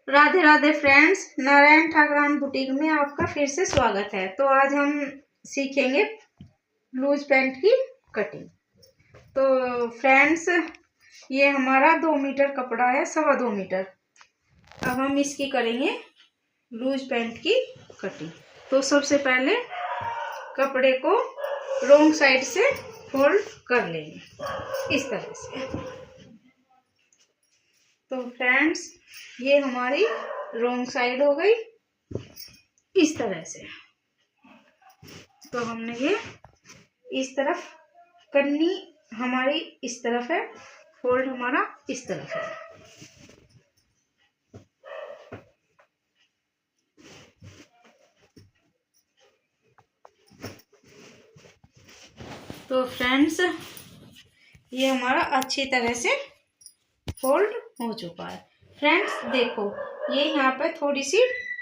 Radhe Radhe friends, Narayan Thakran boutique में आपका फिर से स्वागत है। तो आज हम सीखेंगे लूज पैंट की कटिंग। तो फ्रेंड्स, ये हमारा 2 मीटर कपड़ा है, 2.25 मीटर। अब हम इसकी करेंगे लूज पैंट की कटिंग। तो सबसे पहले कपड़े को रोंग साइड से फोल्ड कर लेंगे इस तरह से। तो फ्रेंड्स, ये हमारी रोंग साइड हो गई इस तरह से। तो हमने ये इस तरफ करनी, हमारी इस तरफ है, फोल्ड हमारा इस तरफ है। तो फ्रेंड्स, ये हमारा अच्छी तरह से फोल्ड हो चुका है। फ्रेंड्स देखो, ये यहाँ पे थोड़ी सी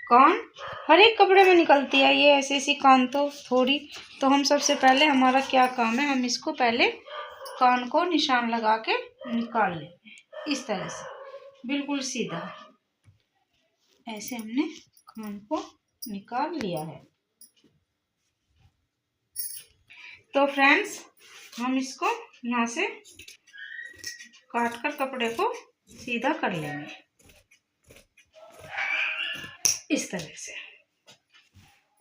कान हर एक कपड़े में निकलती है, ये ऐसी ऐसी कान तो थोड़ी। तो हम सबसे पहले हमारा क्या काम है, हम इसको पहले कान को निशान लगा के निकाल लेंगे इस तरह से, बिल्कुल सीधा। ऐसे हमने कान को निकाल लिया है। तो फ्रेंड्स, हम इसको यहाँ से काट कर कपड़े को सीधा कर लेंगे इस तरह से।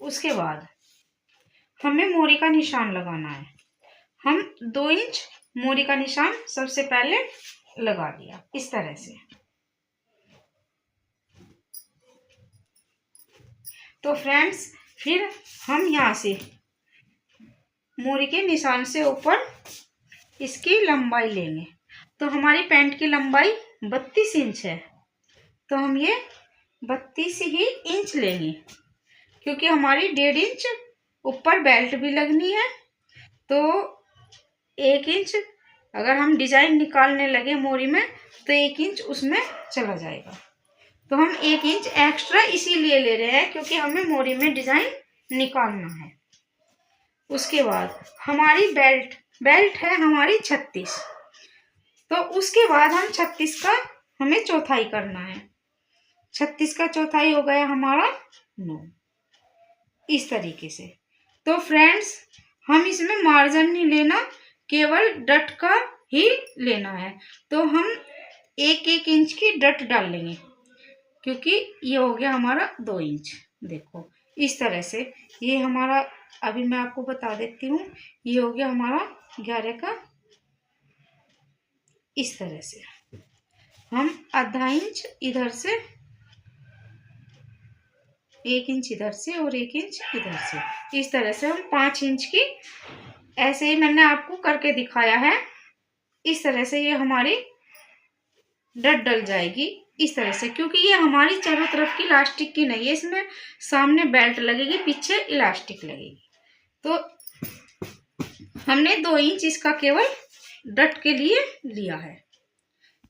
उसके बाद हमें मोरी का निशान लगाना है। हम 2 इंच मोरी का निशान सबसे पहले लगा दिया इस तरह से। तो फ्रेंड्स, फिर हम यहाँ से मोरी के निशान से ऊपर इसकी लंबाई लेंगे। तो हमारी पैंट की लंबाई 32 इंच है, तो हम ये 32 ही इंच लेंगे, क्योंकि हमारी 1.5 इंच ऊपर बेल्ट भी लगनी है। तो 1 इंच अगर हम डिजाइन निकालने लगे मोरी में तो 1 इंच उसमें चला जाएगा। तो हम 1 इंच एक्स्ट्रा इसीलिए ले रहे हैं क्योंकि हमें मोरी में डिजाइन निकालना है। उसके बाद हमारी बेल्ट है हमारी 36। तो उसके बाद हम 36 का हमें चौथाई करना है। 36 का चौथाई हो गया हमारा 9 इस तरीके से। तो फ्रेंड्स, हम इसमें मार्जिन नहीं लेना, केवल डट का ही लेना है। तो हम 1-1 इंच की डट डाल लेंगे, क्योंकि ये हो गया हमारा 2 इंच। देखो इस तरह से ये हमारा, अभी मैं आपको बता देती हूँ, ये हो गया हमारा 11 का। इस तरह से हम आधा इंच इधर से, 1 इंच इधर से और 1 इंच इधर से, इस तरह से हम 5 इंच की, ऐसे ही मैंने आपको करके दिखाया है। इस तरह से ये हमारी डट डल जाएगी इस तरह से, क्योंकि ये हमारी चारों तरफ की इलास्टिक की नहीं है, इसमें सामने बेल्ट लगेगी, पीछे इलास्टिक लगेगी। तो हमने 2 इंच इसका केवल डट के लिए लिया है।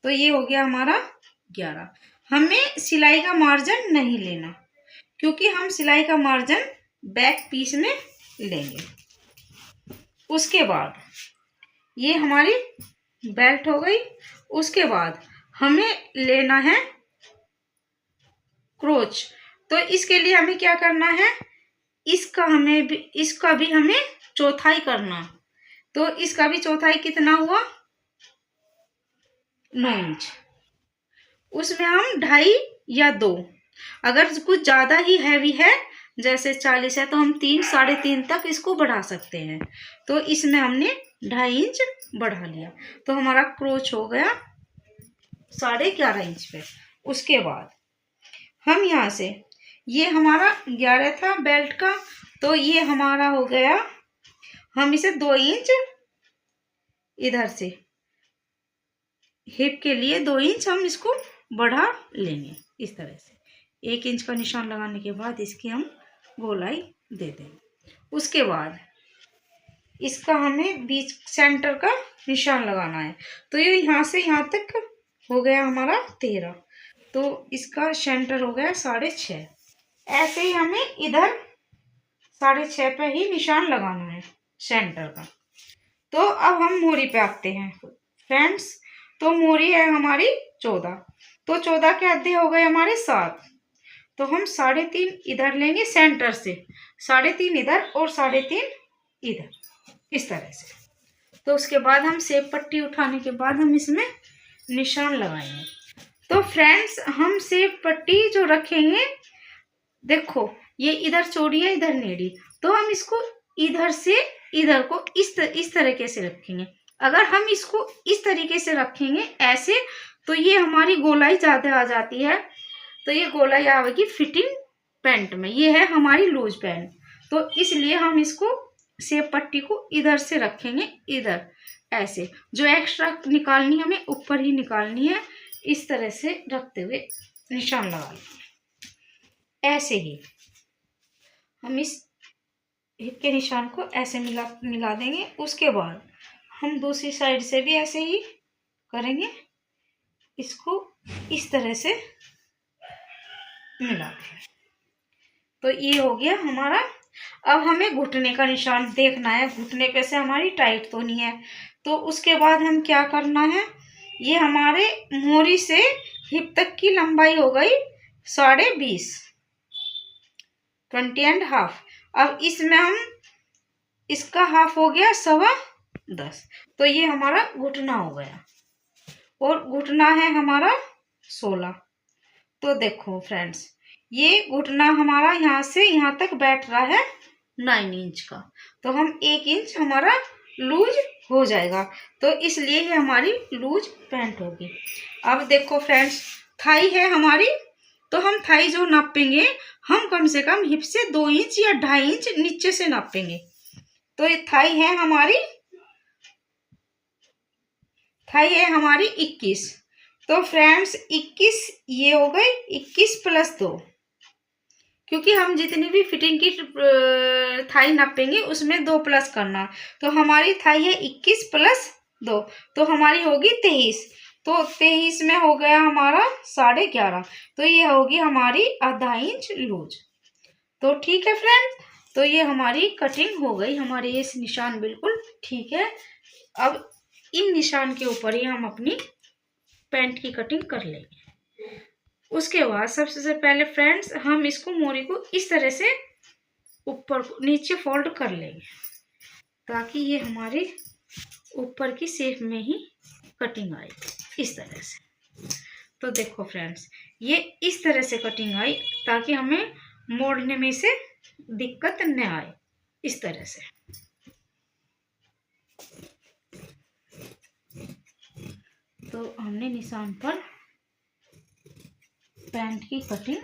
तो ये हो गया हमारा 11। हमें सिलाई का मार्जिन नहीं लेना, क्योंकि हम सिलाई का मार्जिन बैक पीस में लेंगे। उसके बाद ये हमारी बेल्ट हो गई। उसके बाद हमें लेना है क्रोच। तो इसके लिए हमें क्या करना है, इसका भी हमें चौथाई करना। तो इसका भी चौथाई कितना हुआ, 9 इंच। उसमें हम 2.5 या 2, अगर कुछ ज्यादा ही हैवी है जैसे 40 है तो हम 3, 3.5 तक इसको बढ़ा सकते हैं। तो इसमें हमने 2.5 इंच बढ़ा लिया, तो हमारा क्रोच हो गया 11.5 इंच पे। उसके बाद हम यहाँ से, ये हमारा 11 था बेल्ट का, तो ये हमारा हो गया, हम इसे 2 इंच इधर से हिप के लिए 2 इंच हम इसको बढ़ा लेंगे इस तरह से। 1 इंच का निशान लगाने के बाद इसकी हम गोलाई दे देंगे। उसके बाद इसका हमें बीच सेंटर का निशान लगाना है। तो ये यहाँ से यहाँ तक हो गया हमारा 13, तो इसका सेंटर हो गया 6.5। ऐसे ही हमें इधर 6.5 पे ही निशान लगाना है सेंटर का। तो अब हम मोरी पे आते हैं फ्रेंड्स। तो मोरी है हमारी 14, तो 14 के आधे हो गए हमारे 7। तो हम 3.5 इधर लेंगे सेंटर से, 3.5 इधर और 3.5 इधर, इस तरह से। तो उसके बाद हम सेब पट्टी उठाने के बाद हम इसमें निशान लगाएंगे। तो फ्रेंड्स हम सेब पट्टी जो रखेंगे, देखो ये इधर चौड़ी है इधर टेढ़ी, तो हम इसको इधर से इधर को इस तरीके से रखेंगे। अगर हम इसको इस तरीके से रखेंगे ऐसे, तो ये हमारी गोलाई ज्यादा आ जाती है, तो ये गोलाई आएगी फिटिंग पैंट में। ये है हमारी लूज पैंट, तो इसलिए हम इसको सेब पट्टी को इधर से रखेंगे, इधर ऐसे। जो एक्स्ट्रा निकालनी है हमें ऊपर ही निकालनी है, इस तरह से रखते हुए निशान लगा लेंगे। ऐसे ही हम इस हिप के निशान को ऐसे मिला देंगे। उसके बाद हम दूसरी साइड से भी ऐसे ही करेंगे, इसको इस तरह से मिला देंगे। तो ये हो गया हमारा। अब हमें घुटने का निशान देखना है, घुटने पे से हमारी टाइट तो नहीं है। तो उसके बाद हम क्या करना है, ये हमारे मोरी से हिप तक की लंबाई हो गई 20.5, 20.5। अब इसमें हम इसका हाफ हो गया 10.25। तो ये हमारा घुटना हो गया, और घुटना है हमारा 16। तो देखो फ्रेंड्स, ये घुटना हमारा यहाँ से यहाँ तक बैठ रहा है 9 इंच का, तो हम 1 इंच हमारा लूज हो जाएगा। तो इसलिए ये हमारी लूज पैंट होगी। अब देखो फ्रेंड्स, थाई है हमारी, तो हम थाई जो नापेंगे, हम कम से कम हिप से 2 इंच या 2.5 इंच नीचे से नापेंगे। तो ये थाई है हमारी 21। तो फ्रेंड्स 21 ये हो गई 21 + 2, क्योंकि हम जितनी भी फिटिंग की थाई नापेंगे उसमें 2 प्लस करना। तो हमारी थाई है 21 + 2, तो हमारी होगी 23। तो 23 में हो गया हमारा 11.5, तो ये होगी हमारी ½ इंच लूज। तो ठीक है फ्रेंड्स, तो ये हमारी कटिंग हो गई, हमारे ये निशान बिल्कुल ठीक है। अब इन निशान के ऊपर ही हम अपनी पैंट की कटिंग कर लेंगे। उसके बाद सबसे पहले फ्रेंड्स हम इसको मोरी को इस तरह से ऊपर नीचे फोल्ड कर लेंगे, ताकि ये हमारे ऊपर की शेप में ही कटिंग आए, इस तरह से। तो देखो फ्रेंड्स, ये इस तरह से कटिंग आई, ताकि हमें मोड़ने में से दिक्कत न आए, इस तरह से। तो हमने निशान पर पैंट की कटिंग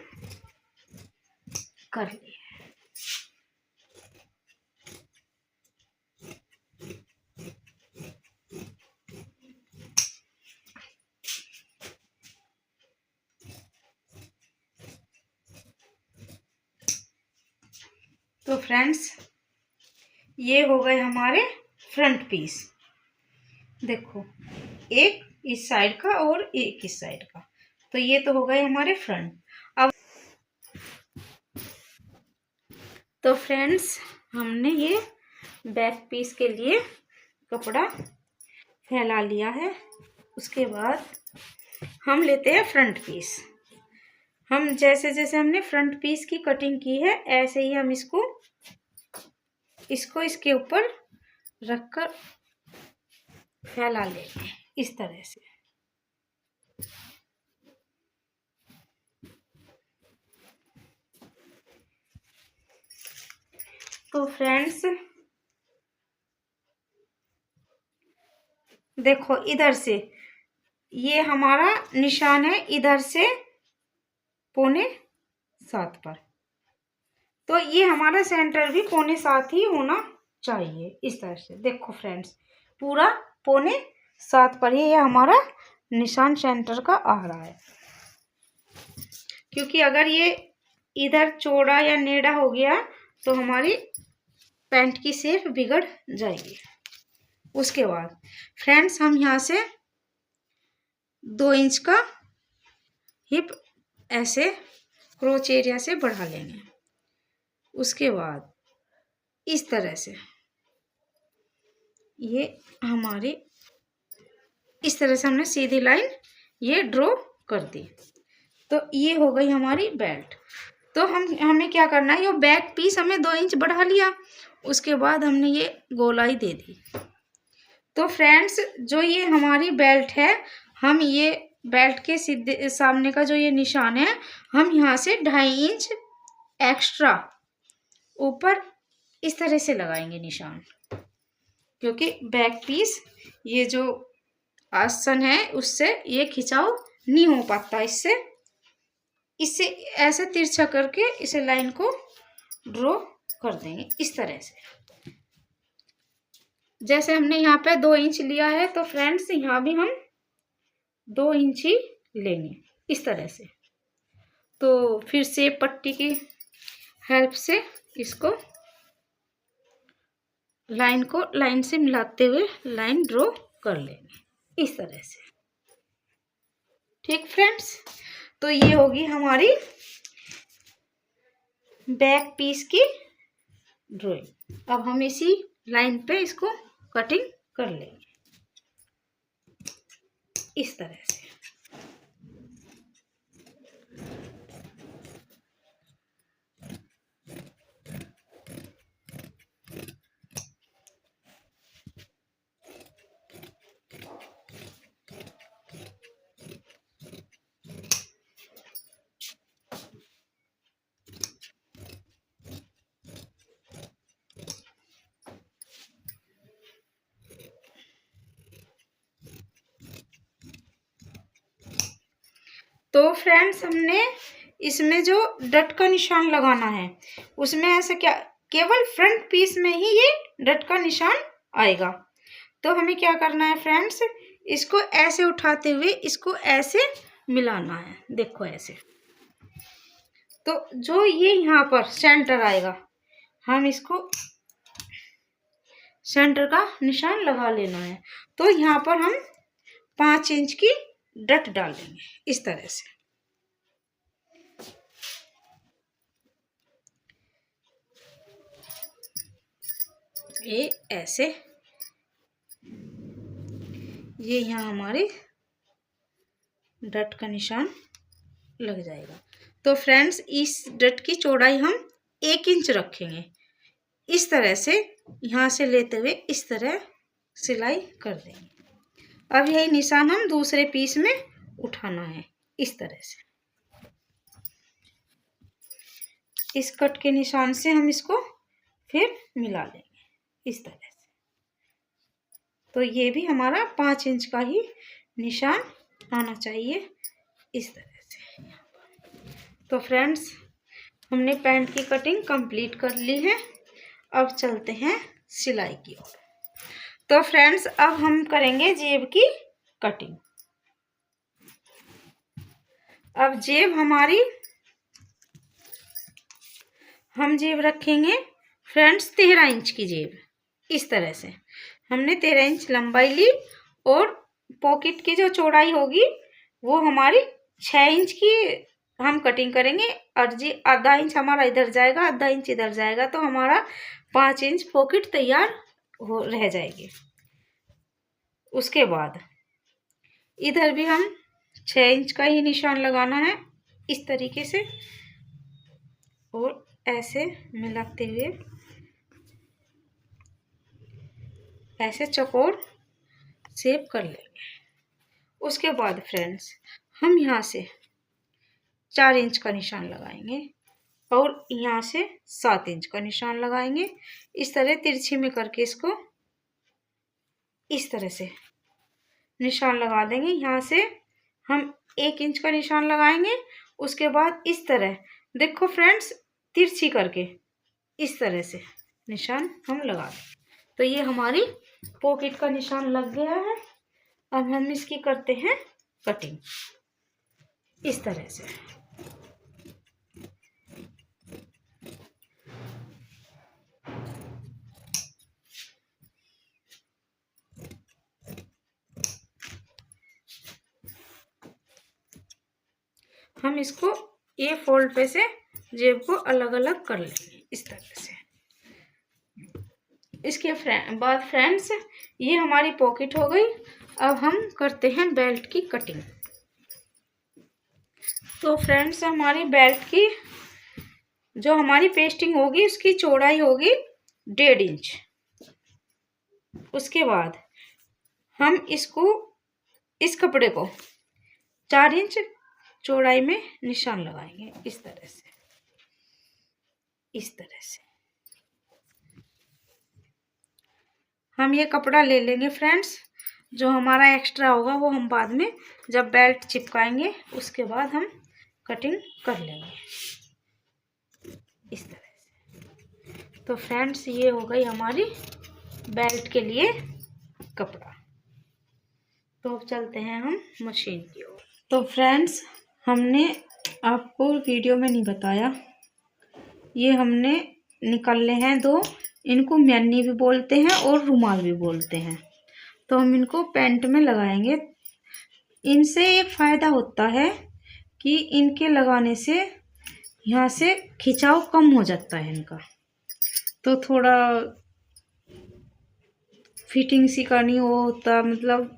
कर ली है। तो फ्रेंड्स ये हो गए हमारे फ्रंट पीस। देखो, एक इस साइड का और एक इस साइड का, तो ये तो हो गए हमारे फ्रंट। अब तो फ्रेंड्स हमने ये बैक पीस के लिए कपड़ा फैला लिया है। उसके बाद हम लेते हैं फ्रंट पीस। हम जैसे जैसे हमने फ्रंट पीस की कटिंग की है, ऐसे ही हम इसको इसके ऊपर रखकर फैला लेंगे, इस तरह से। तो फ्रेंड्स देखो, इधर से ये हमारा निशान है, इधर से 6.25 पर, तो ये हमारा सेंटर भी 6.25 ही होना चाहिए, इस तरह से। देखो फ्रेंड्स, पूरा 6.25 पर ही ये हमारा निशान सेंटर का आ रहा है, क्योंकि अगर ये इधर चौड़ा या नेड़ा हो गया तो हमारी पैंट की शेप बिगड़ जाएगी। उसके बाद फ्रेंड्स हम यहाँ से 2 इंच का हिप ऐसे क्रोच एरिया से बढ़ा लेंगे। उसके बाद इस तरह से ये हमारी इस तरह से हमने सीधी लाइन ये ड्रॉ कर दी। तो ये हो गई हमारी बेल्ट। तो हमें क्या करना है, ये बैक पीस हमें 2 इंच बढ़ा लिया, उसके बाद हमने ये गोलाई दे दी। तो फ्रेंड्स जो ये हमारी बेल्ट है, हम ये बेल्ट के सीधे सामने का जो ये निशान है, हम यहाँ से 2.5 इंच एक्स्ट्रा ऊपर इस तरह से लगाएंगे निशान, क्योंकि बैक पीस ये जो आसन है उससे ये खिंचाव नहीं हो पाता। इससे ऐसे तिरछा करके इसे लाइन को ड्रॉ कर देंगे इस तरह से। जैसे हमने यहाँ पे 2 इंच लिया है, तो फ्रेंड्स यहाँ भी हम 2 इंच ही लेंगे इस तरह से। तो फिर से पट्टी की हेल्प से इसको लाइन को लाइन से मिलाते हुए लाइन ड्रॉ कर लेंगे इस तरह से। ठीक फ्रेंड्स, तो ये होगी हमारी बैक पीस की ड्राइंग। अब हम इसी लाइन पे इसको कटिंग कर लेंगे इस तरह से। तो फ्रेंड्स हमने इसमें जो डट का निशान लगाना है, उसमें ऐसे क्या केवल फ्रंट पीस में ही ये डट का निशान आएगा। तो हमें क्या करना है फ्रेंड्स, इसको ऐसे उठाते हुए इसको ऐसे मिलाना है, देखो ऐसे। तो जो ये यहाँ पर सेंटर आएगा, हम इसको सेंटर का निशान लगा लेना है। तो यहाँ पर हम 5 इंच की डट डाल देंगे इस तरह से। ये ऐसे, ये यहाँ हमारे डट का निशान लग जाएगा। तो फ्रेंड्स इस डट की चौड़ाई हम 1 इंच रखेंगे इस तरह से। यहाँ से लेते हुए इस तरह सिलाई कर देंगे। अब यही निशान हम दूसरे पीस में उठाना है इस तरह से। इस कट के निशान से हम इसको फिर मिला लेंगे इस तरह से। तो ये भी हमारा 5 इंच का ही निशान आना चाहिए इस तरह से। तो फ्रेंड्स हमने पैंट की कटिंग कंप्लीट कर ली है। अब चलते हैं सिलाई की ओर। तो फ्रेंड्स अब हम करेंगे जेब की कटिंग। अब जेब हमारी, हम जेब रखेंगे फ्रेंड्स 13 इंच की जेब इस तरह से। हमने 13 इंच लंबाई ली और पॉकेट की जो चौड़ाई होगी वो हमारी 6 इंच की हम कटिंग करेंगे। और जी आधा इंच हमारा इधर जाएगा, आधा इंच इधर जाएगा, तो हमारा 5 इंच पॉकेट तैयार हो रह जाएगी। उसके बाद इधर भी हम 6 इंच का ही निशान लगाना है इस तरीके से, और ऐसे मिलाते हुए ऐसे चौकोर शेप कर लेंगे। उसके बाद फ्रेंड्स हम यहाँ से 4 इंच का निशान लगाएंगे और यहाँ से 7 इंच का निशान लगाएंगे। इस तरह तिरछी में करके इसको इस तरह से निशान लगा देंगे। यहाँ से हम 1 इंच का निशान लगाएंगे। उसके बाद इस तरह देखो फ्रेंड्स तिरछी करके इस तरह से निशान हम लगा दें। तो ये हमारी पॉकेट का निशान लग गया है। अब हम इसकी करते हैं कटिंग इस तरह से। हम इसको ये फोल्ड पे से जेब को अलग अलग कर लेंगे इस तरह से। इसके बाद फ्रेंड्स ये हमारी पॉकेट हो गई। अब हम करते हैं बेल्ट की कटिंग। तो फ्रेंड्स हमारी बेल्ट की जो हमारी पेस्टिंग होगी उसकी चौड़ाई होगी 1.5 इंच। उसके बाद हम इसको इस कपड़े को 4 इंच चौड़ाई में निशान लगाएंगे इस तरह से, इस तरह से हम ये कपड़ा ले लेंगे फ्रेंड्स। जो हमारा एक्स्ट्रा होगा वो हम बाद में जब बेल्ट चिपकाएंगे उसके बाद हम कटिंग कर लेंगे इस तरह से। तो फ्रेंड्स ये हो गई हमारी बेल्ट के लिए कपड़ा। तो अब चलते हैं हम मशीन की ओर। तो फ्रेंड्स हमने आपको वीडियो में नहीं बताया, ये हमने निकाले हैं 2, इनको म्यानी भी बोलते हैं और रुमाल भी बोलते हैं। तो हम इनको पैंट में लगाएंगे। इनसे एक फ़ायदा होता है कि इनके लगाने से यहाँ से खिंचाव कम हो जाता है इनका, तो थोड़ा फिटिंग सी करनी होता, मतलब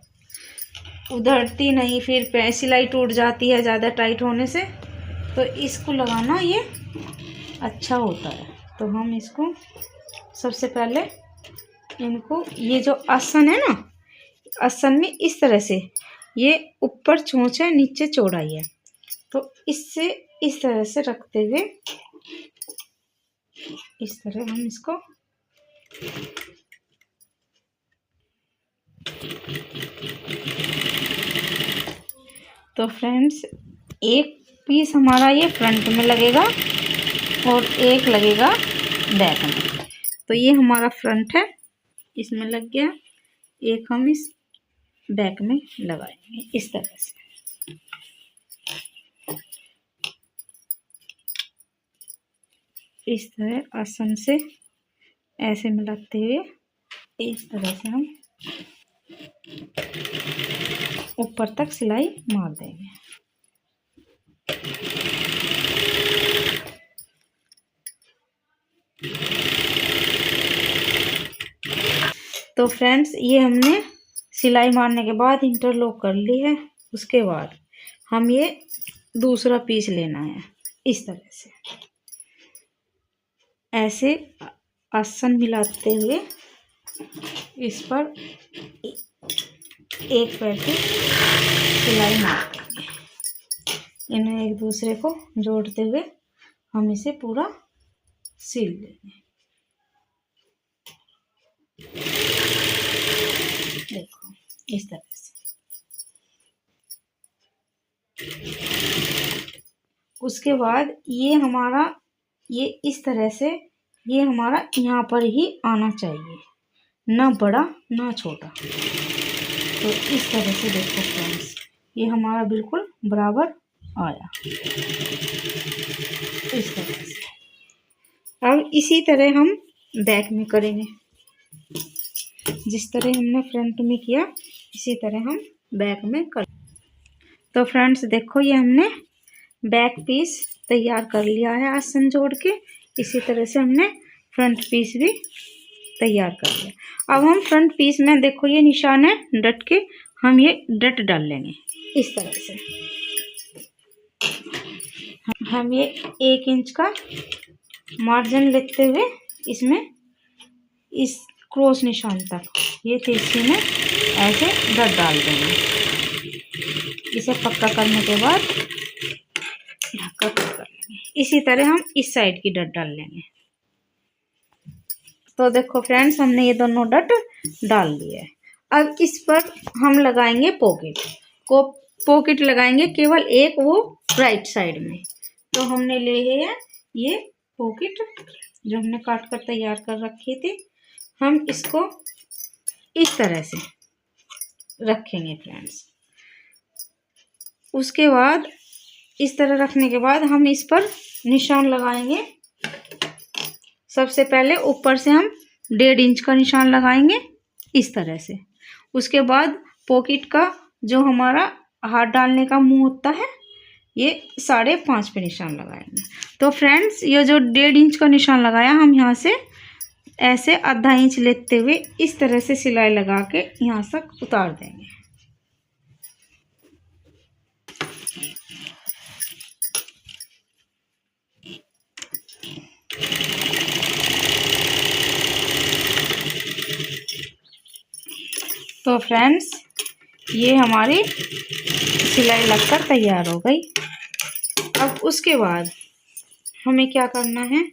उधरती नहीं, फिर सिलाई टूट जाती है ज़्यादा टाइट होने से। तो इसको लगाना ये अच्छा होता है। तो हम इसको सबसे पहले इनको ये जो आसन है ना, आसन में इस तरह से ये ऊपर चोंच है नीचे चौड़ाई है, तो इससे इस तरह से रखते हुए इस तरह हम इसको तो फ्रेंड्स एक पीस हमारा ये फ्रंट में लगेगा और एक लगेगा बैक में। तो ये हमारा फ्रंट है, इसमें लग गया, एक हम इस बैक में लगाएंगे इस तरह से। इस तरह आसन से ऐसे मिलाते हुए इस तरह से हम ऊपर तक सिलाई मार देंगे। तो फ्रेंड्स ये हमने सिलाई मारने के बाद इंटरलॉक कर ली है। उसके बाद हम ये दूसरा पीस लेना है इस तरह से, ऐसे आसन मिलाते हुए इस पर एक पैर की सिलाई मार देंगे। इन्हें एक दूसरे को जोड़ते हुए हम इसे पूरा सिल लेंगे। देखो इस तरह से। उसके बाद ये हमारा ये इस तरह से ये हमारा यहाँ पर ही आना चाहिए, ना बड़ा ना छोटा। तो इस तरह से देखो फ्रेंड्स ये हमारा बिल्कुल बराबर आया इस तरह से। अब इसी तरह हम बैक में करेंगे, जिस तरह हमने फ्रंट में किया इसी तरह हम बैक में कर। तो फ्रेंड्स देखो ये हमने बैक पीस तैयार कर लिया है आसन जोड़ के। इसी तरह से हमने फ्रंट पीस भी तैयार कर लिया। अब हम फ्रंट पीस में देखो ये निशान है डट के, हम ये डट डाल लेंगे इस तरह से। हम ये 1 इंच का मार्जिन लेते हुए इसमें इस क्रॉस निशान तक ये तिरछी में ऐसे डट डाल देंगे। इसे पक्का करने के बाद ढक्का कर लेंगे। इसी तरह हम इस साइड की डट डाल लेंगे। तो देखो फ्रेंड्स हमने ये दोनों डट डाल दिए। अब इस पर हम लगाएंगे पॉकेट को, पॉकेट लगाएंगे केवल एक, वो राइट साइड में। तो हमने ले है ये पॉकेट जो हमने काट कर तैयार कर रखी थी, हम इसको इस तरह से रखेंगे फ्रेंड्स। उसके बाद इस तरह रखने के बाद हम इस पर निशान लगाएंगे। सबसे पहले ऊपर से हम 1.5 इंच का निशान लगाएंगे इस तरह से। उसके बाद पॉकेट का जो हमारा हाथ डालने का मुंह होता है ये 5.5 पे निशान लगाएंगे। तो फ्रेंड्स ये जो 1.5 इंच का निशान लगाया, हम यहाँ से ऐसे आधा इंच लेते हुए इस तरह से सिलाई लगा के यहाँ तक उतार देंगे। तो फ्रेंड्स, ये हमारी सिलाई लगकर तैयार हो गई। अब उसके बाद हमें क्या करना है,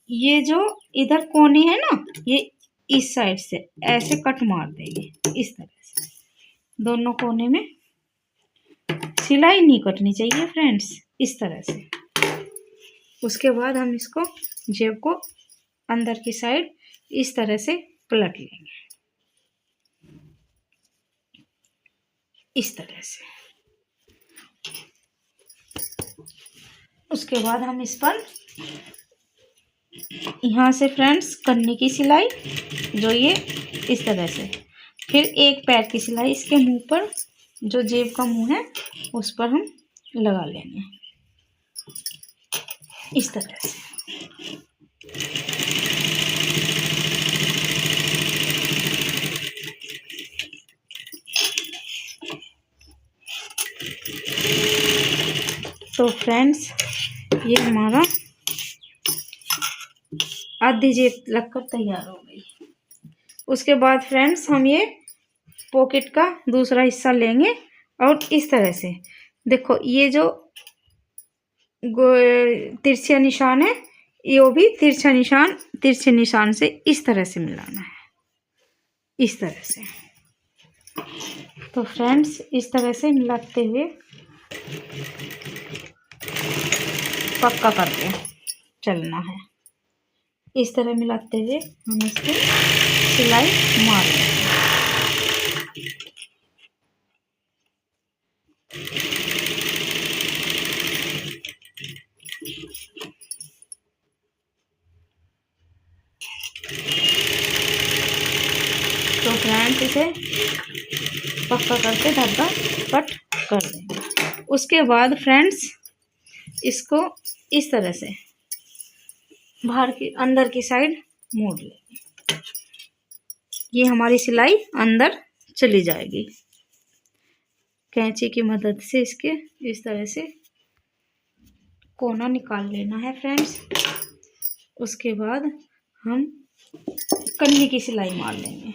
ये जो इधर कोने है ना, ये इस साइड से ऐसे कट मार देंगे इस तरह से। दोनों कोने में सिलाई नहीं कटनी चाहिए फ्रेंड्स, इस तरह से। उसके बाद हम इसको जेब को अंदर की साइड इस तरह से पलट लेंगे, इस तरह से। उसके बाद हम इस पर यहाँ से फ्रेंड्स कन्नी की सिलाई, जो ये इस तरह से, फिर एक पैर की सिलाई इसके मुंह पर, जो जेब का मुंह है उस पर हम लगा लेंगे इस तरह से। तो फ्रेंड्स, ये हमारा आधी जेब लगकर तैयार हो गई। उसके बाद फ्रेंड्स, हम ये पॉकेट का दूसरा हिस्सा लेंगे और इस तरह से देखो, ये जो तिरछा निशान है, ये भी तिरछे निशान से इस तरह से मिलाना है, इस तरह से। तो फ्रेंड्स, इस तरह से मिलाते हुए पक्का करके चलना है। इस तरह मिलाते हुए हम इसको सिलाई मार लेंगे। तो फ्रेंड्स, इसे पक्का करके धागा कट कर देंगे। उसके बाद फ्रेंड्स, इसको इस तरह से बाहर की अंदर की साइड मोड़ लेंगे। ये हमारी सिलाई अंदर चली जाएगी। कैंची की मदद से इसके इस तरह से कोना निकाल लेना है फ्रेंड्स। उसके बाद हम कन्नी की सिलाई मार लेंगे।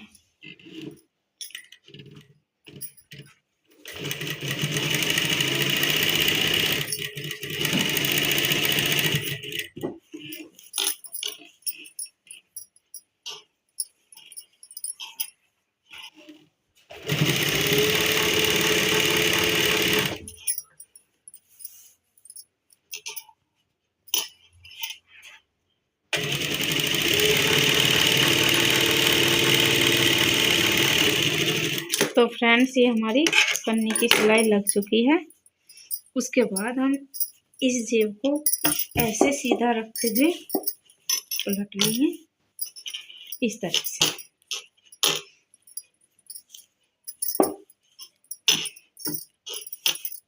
तो फ्रेंड्स, ये हमारी कन्नी की सिलाई लग चुकी है। उसके बाद हम इस जेब को ऐसे सीधा रखते हुए पलट लेंगे इस तरह से।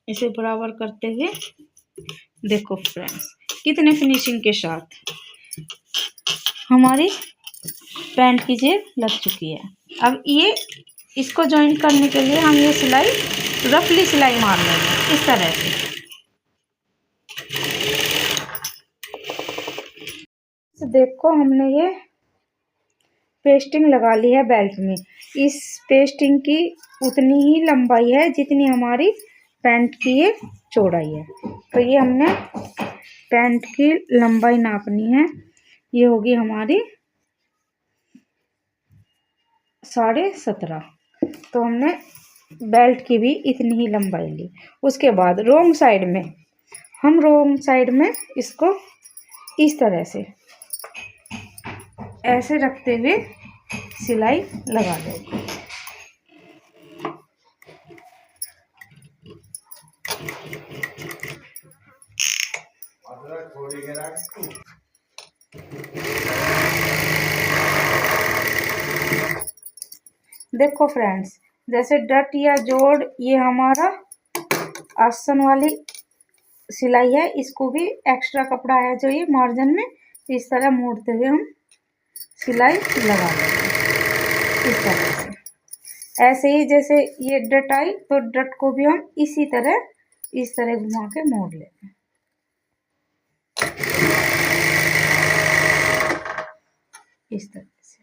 इसे बराबर करते हुए देखो फ्रेंड्स, कितने फिनिशिंग के साथ हमारी पैंट की जेब लग चुकी है। अब ये इसको जॉइन करने के लिए हम ये सिलाई रफली सिलाई मार लेंगे इस तरह से। तो देखो, हमने ये पेस्टिंग लगा ली है बेल्ट में। इस पेस्टिंग की उतनी ही लंबाई है जितनी हमारी पैंट की ये चौड़ाई है। तो ये हमने पैंट की लंबाई नापनी है। ये होगी हमारी 17.5। तो हमने बेल्ट की भी इतनी ही लंबाई ली। उसके बाद रोंग साइड में इसको इस तरह से ऐसे रखते हुए सिलाई लगा देंगे। देखो फ्रेंड्स, जैसे डट या जोड़, ये हमारा आसन वाली सिलाई है। इसको भी एक्स्ट्रा कपड़ा है जो ये मार्जिन में, इस तरह मोड़ते हुए हम सिलाई लगा देंगे इस तरह से। ऐसे ही जैसे ये डट आई, तो डट को भी हम इसी तरह इस तरह घुमा के मोड़ लेते हैं इस तरह से।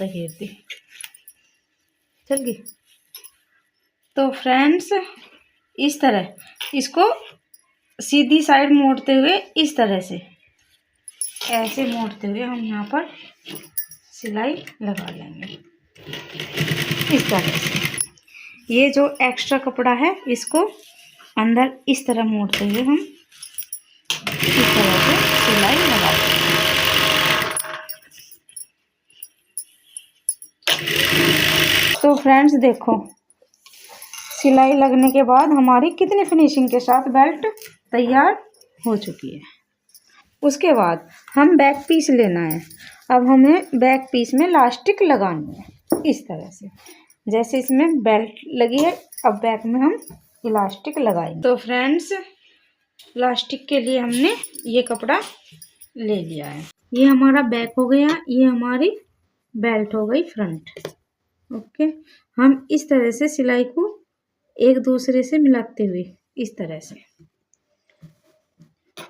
घेर दी, चल गई। तो फ्रेंड्स इस तरह इसको सीधी साइड मोड़ते हुए इस तरह से ऐसे मोड़ते हुए हम यहाँ पर सिलाई लगा लेंगे इस तरह से। ये जो एक्स्ट्रा कपड़ा है इसको अंदर इस तरह मोड़ते हुए हम इस तरह से सिलाई लगा देंगे। तो फ्रेंड्स देखो सिलाई लगने के बाद हमारी कितनी फिनिशिंग के साथ बेल्ट तैयार हो चुकी है। उसके बाद हम बैक पीस लेना है। अब हमें बैक पीस में इलास्टिक लगानी है इस तरह से, जैसे इसमें बेल्ट लगी है अब बैक में हम इलास्टिक लगाएंगे। तो फ्रेंड्स इलास्टिक के लिए हमने ये कपड़ा ले लिया है। ये हमारा बैक हो गया, ये हमारी बेल्ट हो गई फ्रंट। ओके, हम इस तरह से सिलाई को एक दूसरे से मिलाते हुए इस तरह से,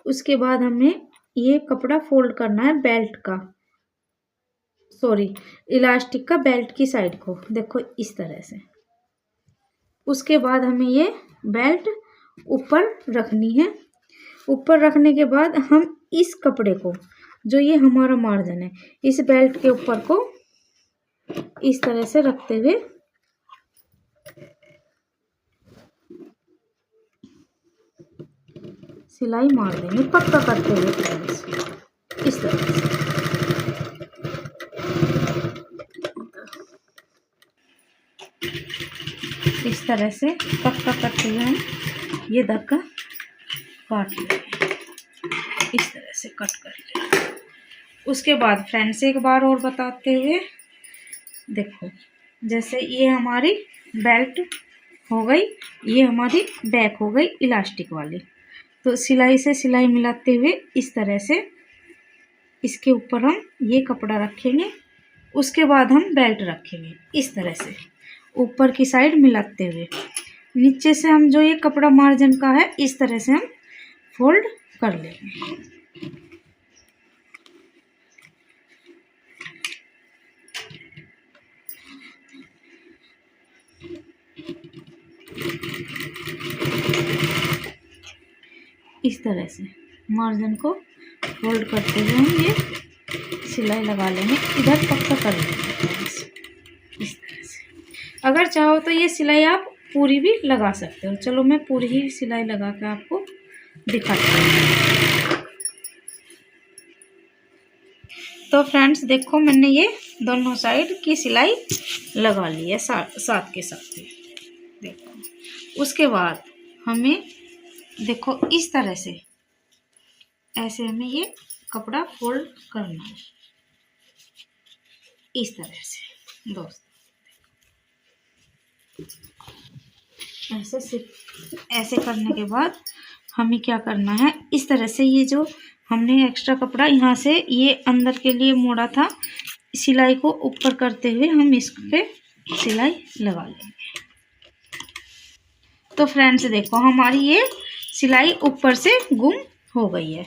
उसके बाद हमें ये कपड़ा फोल्ड करना है बेल्ट का, सॉरी इलास्टिक का बेल्ट की साइड को, देखो इस तरह से। उसके बाद हमें ये बेल्ट ऊपर रखनी है। ऊपर रखने के बाद हम इस कपड़े को, जो ये हमारा मार्जिन है, इस बेल्ट के ऊपर को इस तरह से रखते हुए सिलाई मार देंगे, पक्का करते हुए इस तरह से। इस तरह से पक्का करते हुए हम ये धागा काट लेंगे, इस तरह से कट कर लेंगे। उसके बाद फ्रेंड्स एक बार और बताते हुए देखो, जैसे ये हमारी बेल्ट हो गई, ये हमारी बैक हो गई इलास्टिक वाली। तो सिलाई से सिलाई मिलाते हुए इस तरह से इसके ऊपर हम ये कपड़ा रखेंगे। उसके बाद हम बेल्ट रखेंगे इस तरह से ऊपर की साइड मिलाते हुए। नीचे से हम जो ये कपड़ा मार्जिन का है इस तरह से हम फोल्ड कर लेंगे। इस तरह से मार्जिन को फोल्ड करते हुए हम ये सिलाई लगा लेंगे, इधर पक्का कर लेंगे इस तरह से। अगर चाहो तो ये सिलाई आप पूरी भी लगा सकते हो। चलो मैं पूरी ही सिलाई लगा के आपको दिखाती हूँ। तो फ्रेंड्स देखो मैंने ये दोनों साइड की सिलाई लगा ली है साथ के साथ ही, देखो। उसके बाद हमें देखो इस तरह से ऐसे हमें ये कपड़ा फोल्ड करना है इस तरह से दोस्तों। ऐसे करने के बाद हमें क्या करना है, इस तरह से ये जो हमने एक्स्ट्रा कपड़ा यहाँ से ये अंदर के लिए मोड़ा था, सिलाई को ऊपर करते हुए हम इस पे सिलाई लगा लेंगे। तो फ्रेंड्स देखो हमारी ये सिलाई ऊपर से गुम हो गई है।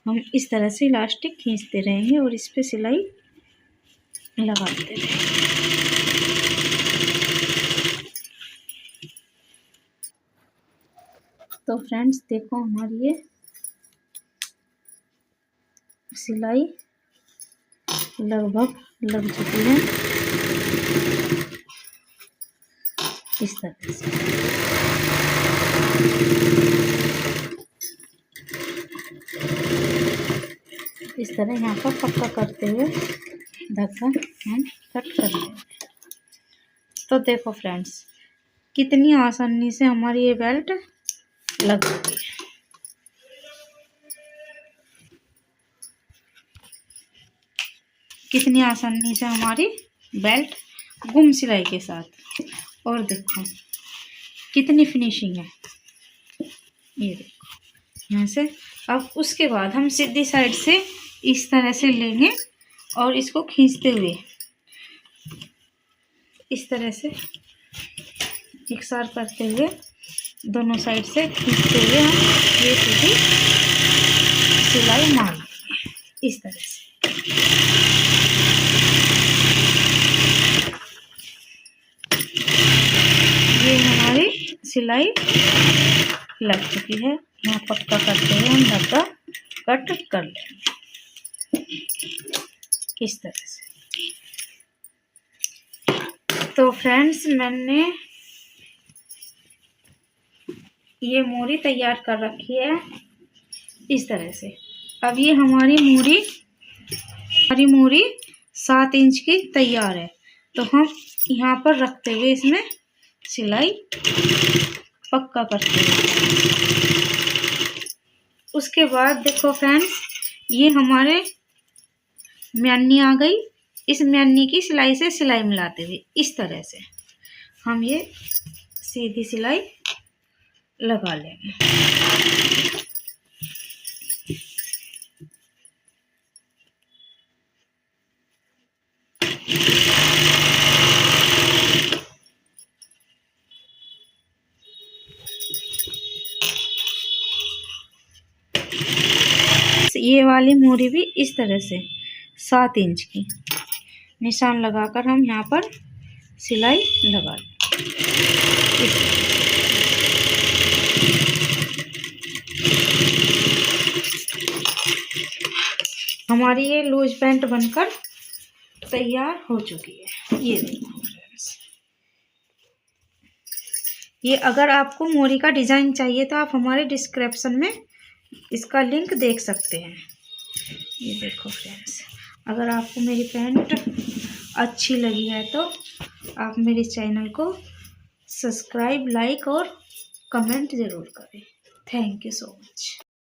हम इस तरह से इलास्टिक खींचते रहेंगे और इस पे सिलाई लगाते रहेंगे। तो फ्रेंड्स देखो हमारी ये सिलाई लगभग लग चुकी है इस तरह से। इस तरह यहाँ पर पक्का करते हुए धागा हम कट कर लेंगे। तो देखो फ्रेंड्स कितनी आसानी से हमारी ये बेल्ट लग गई है। कितनी आसानी से हमारी बेल्ट गुम सिलाई के साथ, और देखो कितनी फिनिशिंग है, ये देखो यहाँ से। अब उसके बाद हम सीधी साइड से इस तरह से लेंगे और इसको खींचते हुए इस तरह से इकसार करते हुए दोनों साइड से खींचते हुए हम ये सीधी सिलाई मार लेंगे इस तरह से। ये हमारी सिलाई लग चुकी है। यहाँ पक्का करते हुए हम धागा कट कर लेंगे इस तरह से। तो फ्रेंड्स, मैंने ये मोरी तैयार कर रखी है इस तरह से। अब ये हमारी मोरी 7 इंच की तैयार है। तो हम यहाँ पर रखते हुए इसमें सिलाई पक्का करते हैं। उसके बाद देखो फ्रेंड्स, ये हमारे म्यानी आ गई। इस म्यानी की सिलाई से सिलाई मिलाते हुए इस तरह से हम ये सीधी सिलाई लगा लेंगे। ये वाली मोरी भी इस तरह से 7 इंच की निशान लगाकर हम यहाँ पर सिलाई लगा लें। हमारी ये लूज पैंट बनकर तैयार हो चुकी है। ये देखो फ्रेंड्स, ये अगर आपको मोरी का डिज़ाइन चाहिए तो आप हमारे डिस्क्रिप्शन में इसका लिंक देख सकते हैं। ये देखो फ्रेंड्स, अगर आपको मेरी पैंट अच्छी लगी है तो आप मेरे चैनल को सब्सक्राइब, लाइक और कमेंट ज़रूर करें। Thank you so much.